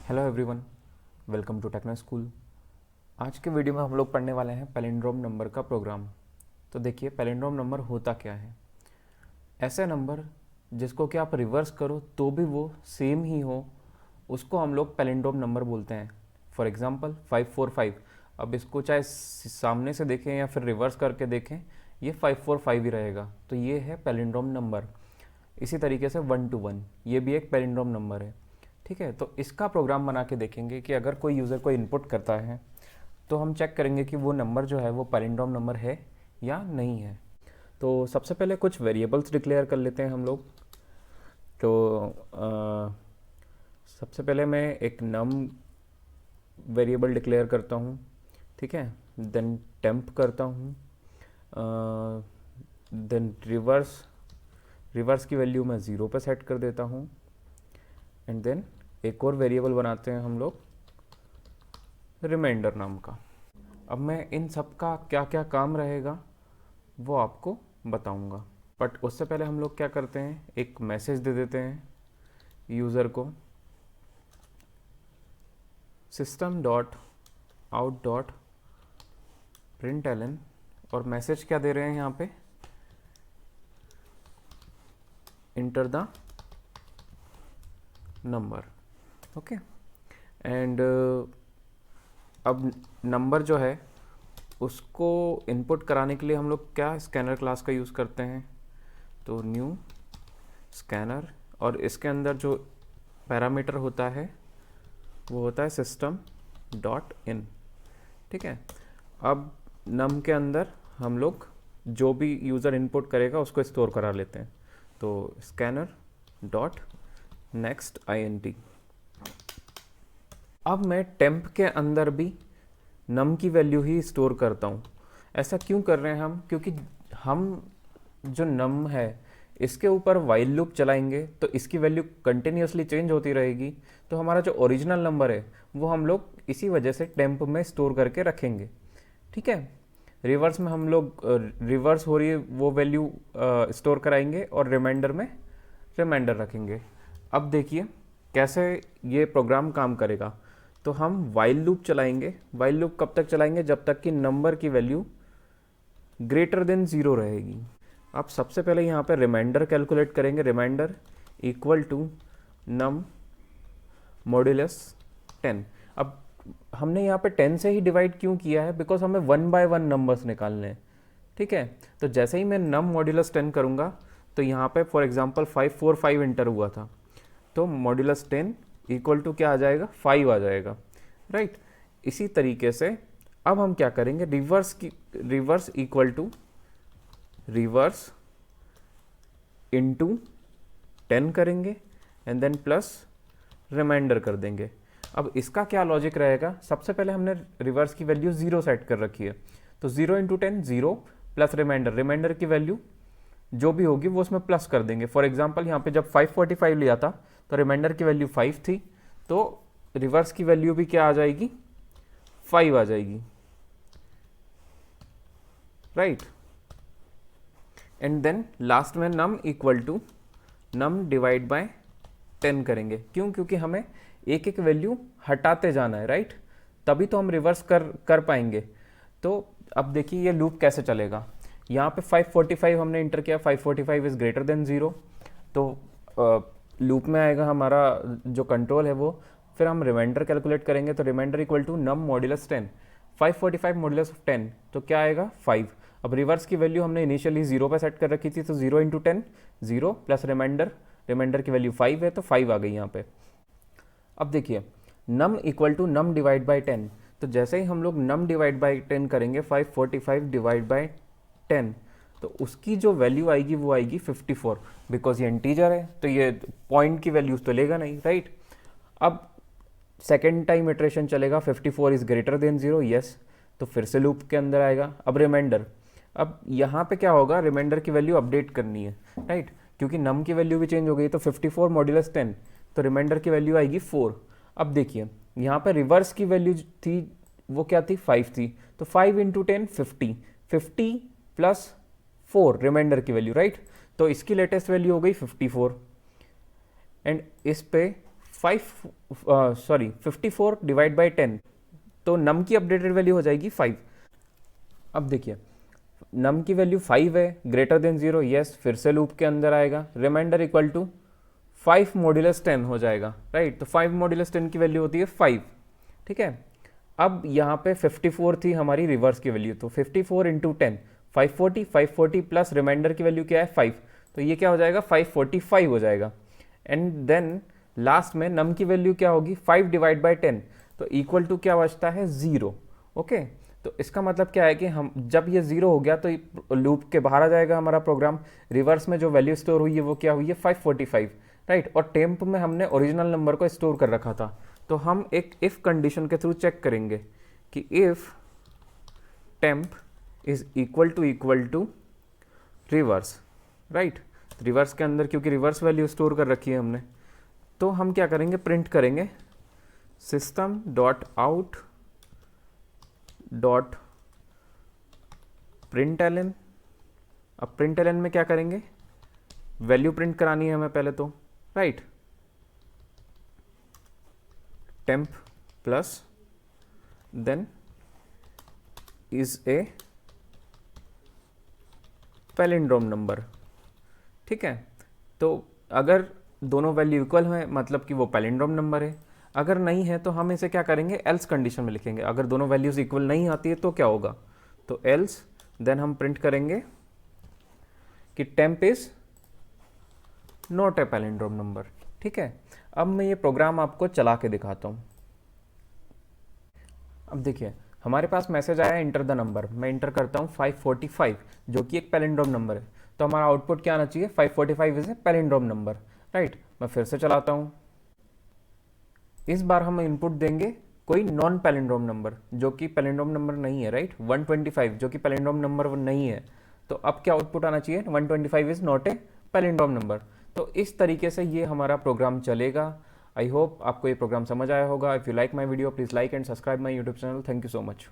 Hello everyone, welcome to techno school. आज के video में हम लोग पढ़ने वाले हैं पैलिंड्रोम नंबर का प्रोग्राम। तो देखिए, पैलिंड्रोम नंबर होता क्या है। ऐसे नंबर जिसको कि आप रिवर्स करो तो भी वो सेम ही हो, उसको हम लोग पैलिंड्रोम नंबर बोलते हैं। For example 545। अब इसको चाहे सामने से देखें या फिर रिवर्स करके देखें, ये 545 ही रहेगा। तो ये है पैलिंड्रोम नंबर। इसी तरीके से 1 to 1 ये भी एक पैलिंड्रोम नंबर है। ठीक है, तो इसका प्रोग्राम बना के देखेंगे कि अगर कोई यूज़र को इनपुट करता है तो हम चेक करेंगे कि वो नंबर जो है वो पैलिंड्रोम नंबर है या नहीं है। तो सबसे पहले कुछ वेरिएबल्स डिक्लेयर कर लेते हैं हम लोग। तो सबसे पहले मैं एक नम वेरिएबल डिक्लेयर करता हूँ। ठीक है, देन टेम्प करता हूँ, देन रिवर्स की वैल्यू मैं 0 पे सेट कर देता हूँ, एंड देन एक और वेरिएबल बनाते हैं हम लोग रिमाइंडर नाम का। अब मैं इन सब का क्या क्या काम रहेगा वो आपको बताऊंगा, बट उससे पहले हम लोग क्या करते हैं, एक मैसेज दे देते हैं यूज़र को, system.out.println, और मैसेज क्या दे रहे हैं यहाँ पे, enter the number. Okay, and अब नंबर जो है उसको इनपुट कराने के लिए हम लोग क्या स्कैनर क्लास का यूज़ करते हैं। तो न्यू स्कैनर, और इसके अंदर जो पैरामीटर होता है वो होता है system.in। ठीक है, अब नम के अंदर हम लोग जो भी यूज़र इनपुट करेगा उसको स्टोर करा लेते हैं। तो scanner.next int। अब मैं टेम्प के अंदर भी नम की वैल्यू ही स्टोर करता हूँ। ऐसा क्यों कर रहे हैं हम, क्योंकि हम जो नम है इसके ऊपर वाइल लूप चलाएंगे तो इसकी वैल्यू कंटिन्यूसली चेंज होती रहेगी। तो हमारा जो ओरिजिनल नंबर है वो हम लोग इसी वजह से टेम्प में स्टोर करके रखेंगे। ठीक है, रिवर्स में हम लोग रिवर्स हो रही है वो वैल्यू स्टोर कराएंगे और रिमाइंडर में रिमाइंडर रखेंगे। अब देखिए कैसे ये प्रोग्राम काम करेगा। तो हम वाइल लूप चलाएंगे। वाइल लूप कब तक चलाएंगे, जब तक कि नंबर की वैल्यू ग्रेटर देन 0 रहेगी। अब सबसे पहले यहाँ पे रिमाइंडर कैलकुलेट करेंगे। Remainder equal to num modulus 10। अब हमने यहाँ पे 10 से ही डिवाइड क्यों किया है, बिकॉज हमें 1 by 1 नंबर्स निकालने हैं। ठीक है, तो जैसे ही मैं नम मॉड्यूलस 10 करूँगा तो यहाँ पे फॉर एग्जांपल 545 इंटर हुआ था, तो मॉड्यूलस 10 इक्वल टू क्या आ जाएगा, 5 आ जाएगा। राइट, इसी तरीके से अब हम क्या करेंगे, reverse equal to reverse into 10 करेंगे, एंड देन प्लस रिमाइंडर कर देंगे। अब इसका क्या लॉजिक रहेगा, सबसे पहले हमने रिवर्स की वैल्यू 0 सेट कर रखी है, तो 0 इंटू 10 0 प्लस रिमाइंडर की वैल्यू जो भी होगी वो उसमें प्लस कर देंगे। फॉर एग्जांपल यहाँ पे जब 545 लिया था तो रिमाइंडर की वैल्यू 5 थी, तो रिवर्स की वैल्यू भी क्या आ जाएगी, 5 आ जाएगी। राइट, एंड देन लास्ट में num equal to num divide by 10 करेंगे। क्यों, क्योंकि हमें एक एक वैल्यू हटाते जाना है। राइट, तभी तो हम रिवर्स कर पाएंगे। तो अब देखिए ये लूप कैसे चलेगा। यहाँ पे 545 हमने इंटर किया, 545 इज ग्रेटर देन 0, तो लूप में आएगा हमारा जो कंट्रोल है वो। फिर हम रिमाइंडर कैलकुलेट करेंगे, तो remainder equal to num modulus 10। 545 modulus 10 तो क्या आएगा, 5। अब रिवर्स की वैल्यू हमने इनिशियली 0 पे सेट कर रखी थी, तो 0 इंटू 10 0 प्लस रिमाइंडर की वैल्यू 5 है, तो 5 आ गई यहाँ पे। अब देखिए num equal to num divide by 10, तो जैसे ही हम लोग नम डिवाइड बाई 10 करेंगे, 545 डिवाइड बाई 10, तो उसकी जो वैल्यू आएगी वो आएगी 54। बिकॉज ये इंटीजर है तो ये पॉइंट की वैल्यूज तो लेगा नहीं। राइट, अब सेकेंड टाइम इटरेशन चलेगा, 54 इज ग्रेटर देन 0, यस, तो फिर से लूप के अंदर आएगा। अब रिमाइंडर, अब यहाँ पे क्या होगा, रिमाइंडर की वैल्यू अपडेट करनी है। राइट, क्योंकि नम की वैल्यू भी चेंज हो गई, तो 54 मॉड्यूलस 10, तो रिमाइंडर की वैल्यू आएगी 4। अब देखिए यहाँ पे रिवर्स की वैल्यू थी वो क्या थी, 5 थी, तो 5 इंटू 10 50 प्लस 4 रिमाइंडर की वैल्यू। राइट, तो इसकी लेटेस्ट वैल्यू हो गई 54, एंड इस पे 54 डिवाइड बाई 10, तो नम की अपडेटेड वैल्यू हो जाएगी 5। अब देखिए नम की वैल्यू 5 है, ग्रेटर देन 0, यस, फिर से लूप के अंदर आएगा, रिमाइंडर इक्वल टू 5 मॉड्यूलस 10 हो जाएगा, राइट। तो 5 मॉड्यूलस 10 की वैल्यू होती है 5, ठीक है। अब यहाँ पे 54 थी हमारी रिवर्स की वैल्यू, तो 54 इंटू 10 540, 540 प्लस रिमाइंडर की वैल्यू क्या है 5, तो ये क्या हो जाएगा 545 हो जाएगा। एंड देन लास्ट में नम की वैल्यू क्या होगी 5 डिवाइड बाई 10, तो इक्वल टू क्या बचता है 0, ओके। तो इसका मतलब क्या है कि हम जब ये 0 हो गया तो लूप के बाहर आ जाएगा हमारा प्रोग्राम, रिवर्स में जो वैल्यू स्टोर हुई है वो क्या हुई है 545, राइट। और टेम्प में हमने ओरिजिनल नंबर को स्टोर कर रखा था, तो हम एक इफ कंडीशन के थ्रू चेक करेंगे कि if temp is equal to reverse, right. Reverse के अंदर क्योंकि रिवर्स वैल्यू स्टोर कर रखी है हमने, तो हम क्या करेंगे प्रिंट करेंगे system dot out dot println. अब प्रिंटलन में क्या करेंगे, वैल्यू प्रिंट करानी है हमें पहले तो, right. Temp plus then is a palindrome number, ठीक है। तो अगर दोनों वैल्यू इक्वल है मतलब कि वो पैलिंड्रोम नंबर है, अगर नहीं है तो हम इसे क्या करेंगे एल्स कंडीशन में लिखेंगे। अगर दोनों वैल्यूज इक्वल नहीं आती है तो क्या होगा, तो एल्स देन हम प्रिंट करेंगे कि temp is not a palindrome number, ठीक है। अब मैं ये प्रोग्राम आपको चला के दिखाता हूँ। अब देखिए हमारे पास मैसेज आया इंटर द नंबर, मैं इंटर करता हूँ 545 जो कि एक पैलिंड्रोम नंबर है, तो हमारा आउटपुट क्या आना चाहिए 545 is a palindrome number, right. मैं फिर से चलाता हूँ, इस बार हम इनपुट देंगे कोई नॉन पैलिंड्रोम नंबर जो कि पैलिंड्रोम नंबर नहीं है, राइट। 125 जो कि पैलिंड्रोम नंबर नहीं है, तो अब क्या आउटपुट आना चाहिए 125 is not a palindrome number. तो इस तरीके से ये हमारा प्रोग्राम चलेगा। आई होप आपको ये प्रोग्राम समझ आया होगा। If you like my video please like and subscribe my YouTube channel. Thank you so much.